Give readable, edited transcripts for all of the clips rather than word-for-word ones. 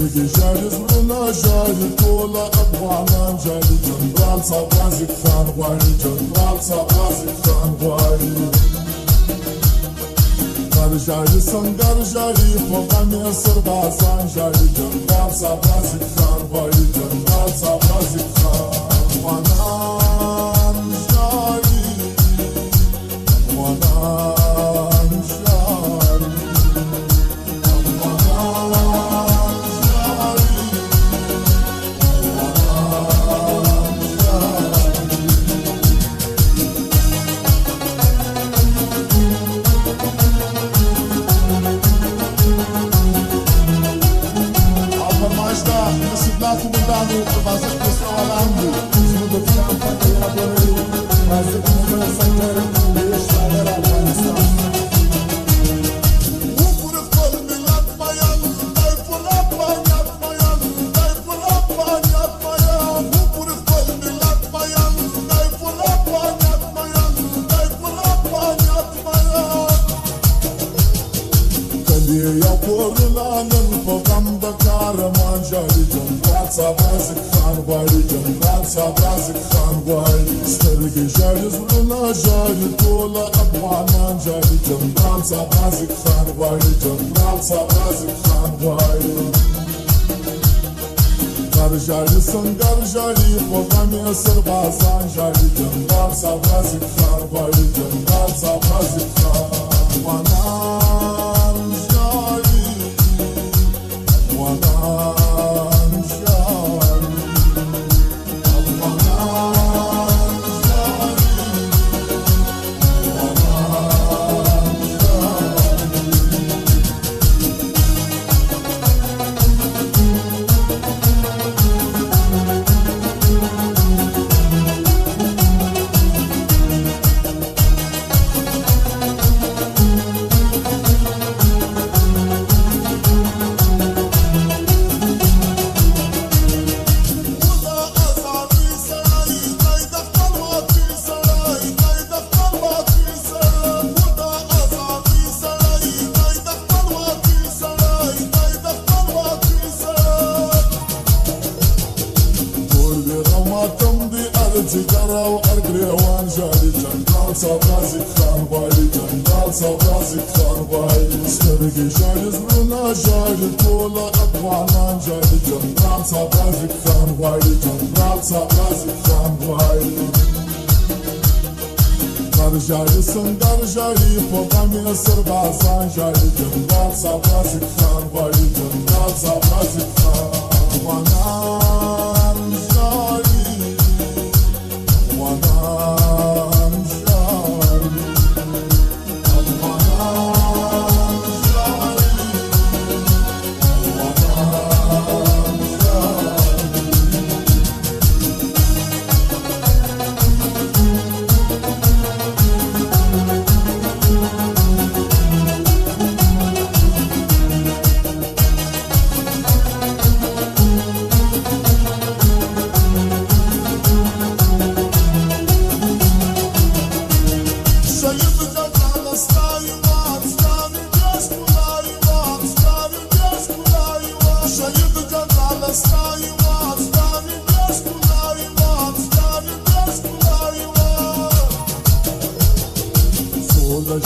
سترګې ژاړي زړونه ژاړي ټوله افغانان ژاړي جنرال صاحب غازي خان غواړي جنرال صاحب غازي خان غواړي غر ژاړي سنګر ژاړي په غم یې سربازان ژاړي جنرال صاحب غازي خان غواړي جنرال صاحب غازي خان افغانان ژاړي افغانان ژاړي Dano, mas as pessoas falando, no do campo, na boleia, mas eu não vou saber como deixa ela avançar. O por fome lá maian, dai por lá maian, dai por lá maian, o por fome lá maian, dai por lá maian, dai por lá maian. Kali ya por lá nan pagam bakar manjari جنرال صاحب غازي خان غواړي جنرال صاحب غازي خان غواړي سترګې ژاړي زړونه ژاړي ټوله افغانان ژاړي جنرال صاحب غازي خان غواړي جنرال صاحب غازي خان غواړي غر ژاړي سنګر ژاړي په غم یې سربازان ژاړي جنرال صاحب غازي خان غواړي جنرال صاحب غازي خان افغانان ژاړي افغانان جگرا و ارگریوان ژاړي جنرال صاحب غازي خان غواړي جنرال صاحب غازي خان غواړي سترګې ژاړي زړونه ژاړي ټوله افغانان ژاړي جنرال صاحب غازي خان غواړي جنرال صاحب غازي خان غواړي غر ژاړي سنګر ژاړي په غم یې سربازان ژاړي جنرال صاحب غازي خان غواړي جنرال صاحب غازي خان افغانان ژاړي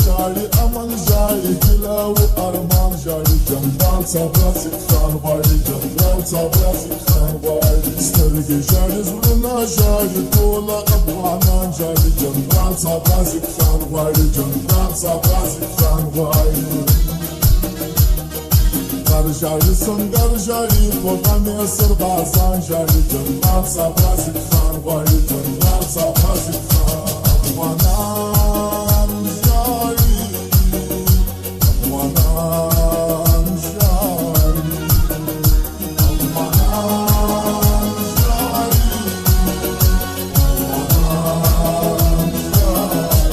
ژاړي امن ژاړي ګیله و ارمان ژاړي جنرال صاحب غازي خان غواړي جنرال صاحب غازي خان غواړي سترګې ژاړي زړونه ژاړي ټوله افغانان ژاړي جنرال صاحب غازي خان غواړي جنرال صاحب غازي خان غواړي غر ژاړي سنګر ژاړي په غم یې سربازان ژاړي جنرال صاحب غازي خان غواړي جنرال صاحب غازي خان افغانان ژاړي افغانان ژاړي افغانان ژاړي افغانان ژاړي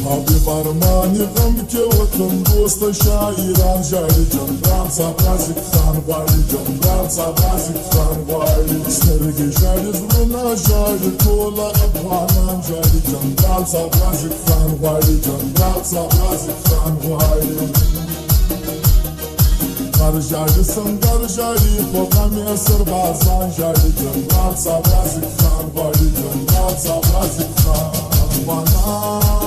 حبيب أرماني غم كي وطن دوست شاعران جاري جنرال صبازك خان غالي جنرال صبازك خان غالي سترگي جاري زلنا جاري طول أبوانان جاري جنرال صبازك خان غالي جنرال صبازك خان غالي Garjari sangarjari Pokami Serbazan jari Jannat Sabazık Khan Vali Jannat Sabazık Khan Bana